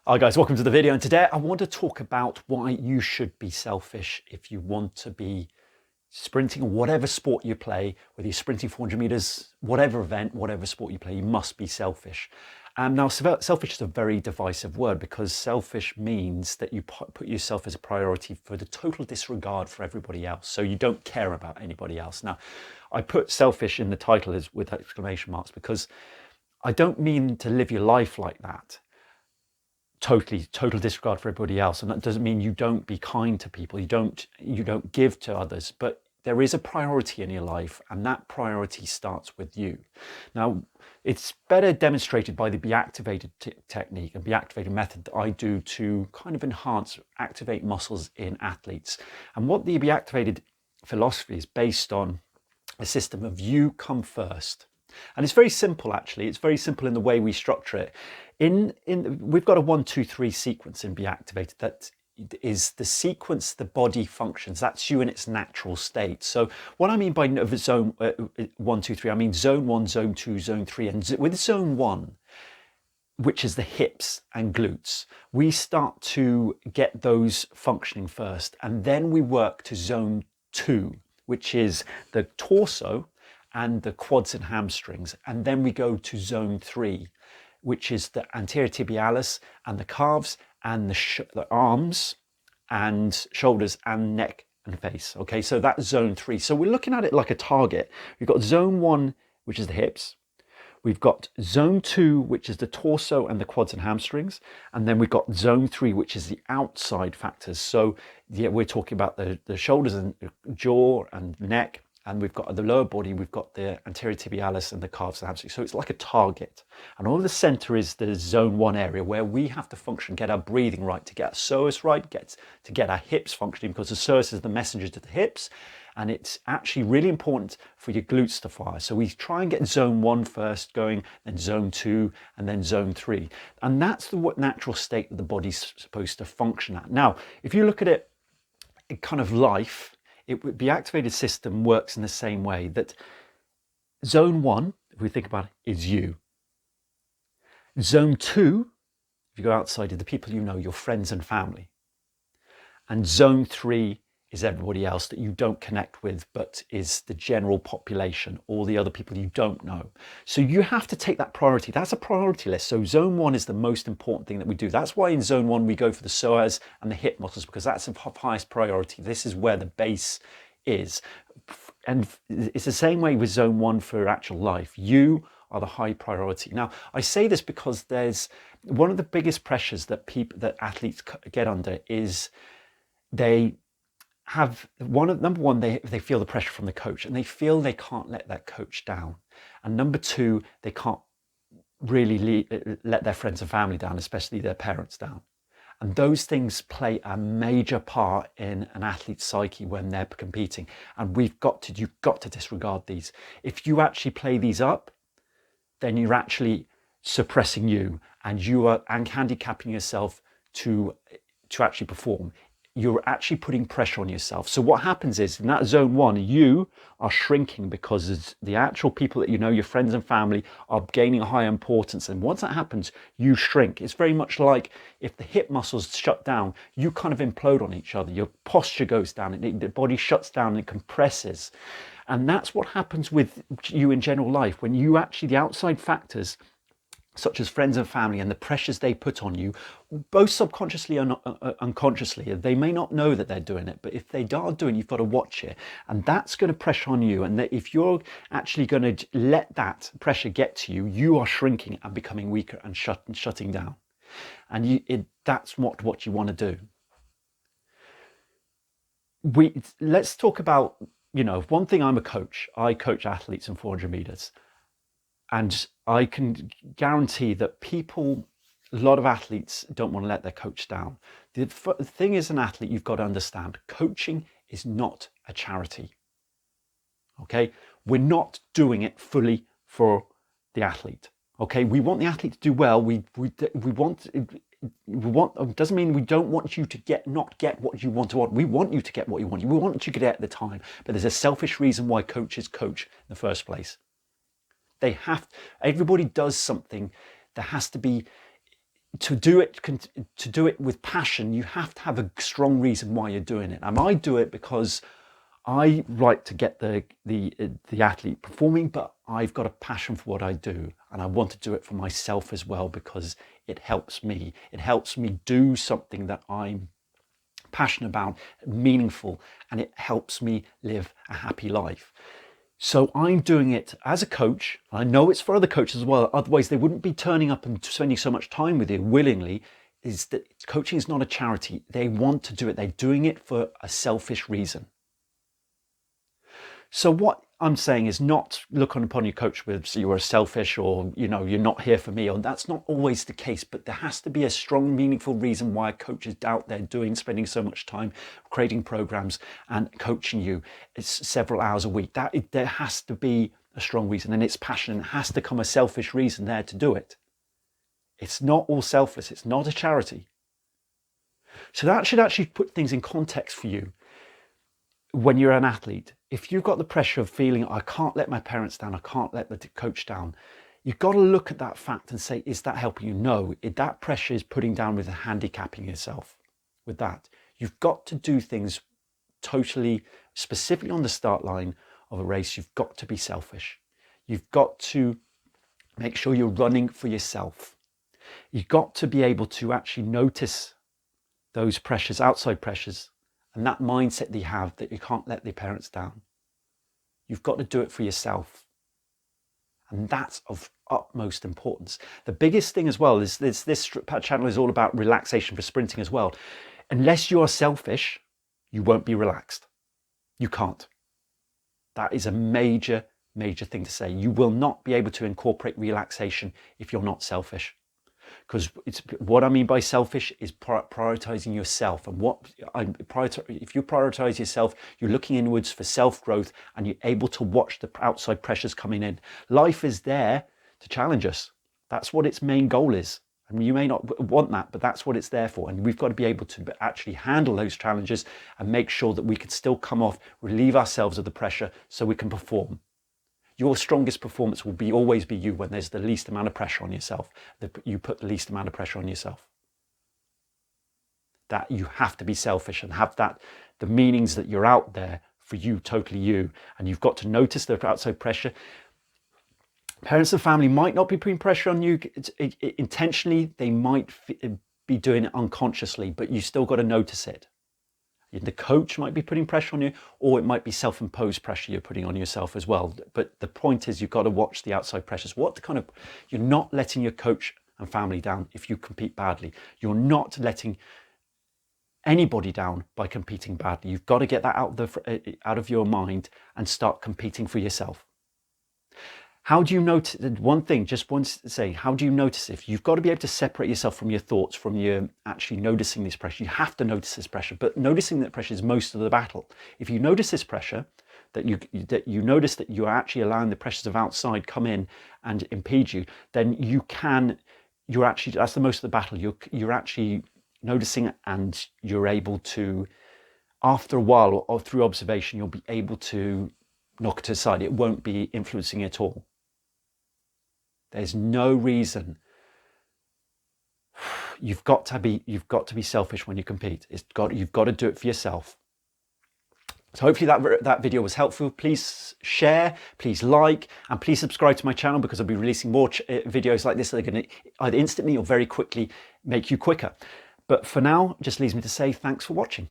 Hi guys, welcome to the video, and today I want to talk about why you should be selfish if you want to be sprinting, or whatever sport you play, whether you're sprinting 400 meters, whatever event, whatever sport you play, you must be selfish. Now, selfish is a very divisive word because selfish means that you put yourself as a priority for the total disregard for everybody else. So you don't care about anybody else. Now, I put selfish in the title with exclamation marks because I don't mean to live your life like that. Total disregard for everybody else, and that doesn't mean you don't be kind to people, you don't give to others, but there is a priority in your life, and that priority starts with you. Now, it's better demonstrated by the be activated technique and be activated method that I do to kind of activate muscles in athletes. And what the be activated philosophy is based on a system of you come first. And it's very simple, actually. It's very simple in the way we structure it. We've got a 1, 2, 3 sequence in Be Activated. That is the sequence the body functions. That's you in its natural state. So what I mean by zone 1, 2, 3, I mean zone 1, zone 2, zone 3. And with zone 1, which is the hips and glutes, we start to get those functioning first. And then we work to zone 2, which is the torso and the quads and hamstrings. And then we go to zone 3, which is the anterior tibialis and the calves and the arms and shoulders and neck and face. Okay, so that's zone 3. So we're looking at it like a target. We've got zone 1, which is the hips. We've got zone 2, which is the torso and the quads and hamstrings. And then we've got zone 3, which is the outside factors. So yeah, we're talking about the shoulders and jaw and neck. And we've got the lower body, we've got the anterior tibialis and the calves and hamstrings. So it's like a target. And all the center is the zone 1 area where we have to function, get our breathing right, to get our psoas right, to get our hips functioning, because the psoas is the messenger to the hips. And it's actually really important for your glutes to fire. So we try and get zone 1 first going, then zone 2, and then zone 3. And that's the natural state that the body's supposed to function at. Now, if you look at it in kind of life, the activated system works in the same way, that zone 1, if we think about it, is you. Zone 2, if you go outside, are the people you know, your friends and family. And zone 3 is everybody else that you don't connect with, but is the general population, all the other people you don't know. So you have to take that priority. That's a priority list. So zone 1 is the most important thing that we do. That's why in zone 1 we go for the psoas and the hip muscles, because that's of highest priority. This is where the base is. And it's the same way with zone 1 for actual life. You are the high priority. Now, I say this because there's one of the biggest pressures that athletes get under is they have number one, they feel the pressure from the coach, and they feel they can't let that coach down. And number 2, they can't really let their friends and family down, especially their parents down. And those things play a major part in an athlete's psyche when they're competing. And you've got to disregard these. If you actually play these up, then you're actually suppressing you, and you are handicapping yourself to actually perform. You're actually putting pressure on yourself. So what happens is, in that zone 1, you are shrinking because the actual people that you know, your friends and family, are gaining a higher importance. And once that happens, you shrink. It's very much like if the hip muscles shut down, you kind of implode on each other. Your posture goes down, the body shuts down and compresses. And that's what happens with you in general life. When you actually, the outside factors, such as friends and family, and the pressures they put on you, both subconsciously and unconsciously, they may not know that they're doing it, but if they are doing, you've got to watch it, and that's going to pressure on you. And that if you're actually going to let that pressure get to you, you are shrinking and becoming weaker and shutting down. And that's what you want to do. Let's talk about, one thing. I'm a coach. I coach athletes in 400 meters. And I can guarantee that a lot of athletes don't want to let their coach down. The thing is, an athlete, you've got to understand, coaching is not a charity. Okay? We're not doing it fully for the athlete. Okay? We want the athlete to do well. We want, doesn't mean we don't want you to not get what you want. We want you to get what you want. We want you to get at the time. But there's a selfish reason why coaches coach in the first place. Everybody does something. There has to be to do it with passion, you have to have a strong reason why you're doing it. And I do it because I like to get the athlete performing, but I've got a passion for what I do, and I want to do it for myself as well, because it helps me. It helps me do something that I'm passionate about, meaningful, and it helps me live a happy life. So I'm doing it as a coach. I know it's for other coaches as well, otherwise they wouldn't be turning up and spending so much time with you willingly. Is that coaching is not a charity. They want to do it. They're doing it for a selfish reason. So what I'm saying is not look upon your coach with, so you are selfish, or you're not here for me, or that's not always the case, but there has to be a strong, meaningful reason why a coach is out there spending so much time creating programs and coaching you. It's several hours a week. There has to be a strong reason, and it's passion. It has to come a selfish reason there to do it. It's not all selfless. It's not a charity. So that should actually put things in context for you. When you're an athlete, if you've got the pressure of feeling, I can't let my parents down, I can't let the coach down, you've got to look at that fact and say, is that helping you? No, that pressure is putting down with handicapping yourself with that. You've got to do things totally, specifically on the start line of a race. You've got to be selfish. You've got to make sure you're running for yourself. You've got to be able to actually notice those pressures, outside pressures, and that mindset that you have that you can't let the parents down. You've got to do it for yourself. And that's of utmost importance. The biggest thing as well is this channel is all about relaxation for sprinting as well. Unless you are selfish, you won't be relaxed. You can't. That is a major, major thing to say. You will not be able to incorporate relaxation if you're not selfish. Because what I mean by selfish is prioritizing yourself. And if you prioritize yourself, you're looking inwards for self-growth, and you're able to watch the outside pressures coming in. Life is there to challenge us. That's what its main goal is. I mean, you may not want that, but that's what it's there for. And we've got to be able to actually handle those challenges and make sure that we can still come off, relieve ourselves of the pressure so we can perform. Your strongest performance will always be you when there's the least amount of pressure on yourself. You put the least amount of pressure on yourself. That you have to be selfish and have the meanings that you're out there for you, totally you. And you've got to notice the outside pressure. Parents and family might not be putting pressure on you intentionally. They might be doing it unconsciously, but you still got to notice it. The coach might be putting pressure on you, or it might be self-imposed pressure you're putting on yourself as well. But the point is, you've got to watch the outside pressures. You're not letting your coach and family down if you compete badly. You're not letting anybody down by competing badly. You've got to get that out of your mind and start competing for yourself. How do you notice? One thing, just once to say, how do you notice if you've got to be able to separate yourself from your thoughts, from your actually noticing this pressure? You have to notice this pressure, but noticing that pressure is most of the battle. If you notice this pressure, that you notice that you are actually allowing the pressures of outside come in and impede you, then that's the most of the battle. You're actually noticing it, and you're able to, after a while or through observation, you'll be able to knock it aside. It won't be influencing at all. There's no reason. You've got to be selfish when you compete. You've got to do it for yourself. So hopefully that video was helpful. Please share, please like, and please subscribe to my channel, because I'll be releasing more videos like this that are going to either instantly or very quickly make you quicker. But for now, it just leaves me to say thanks for watching.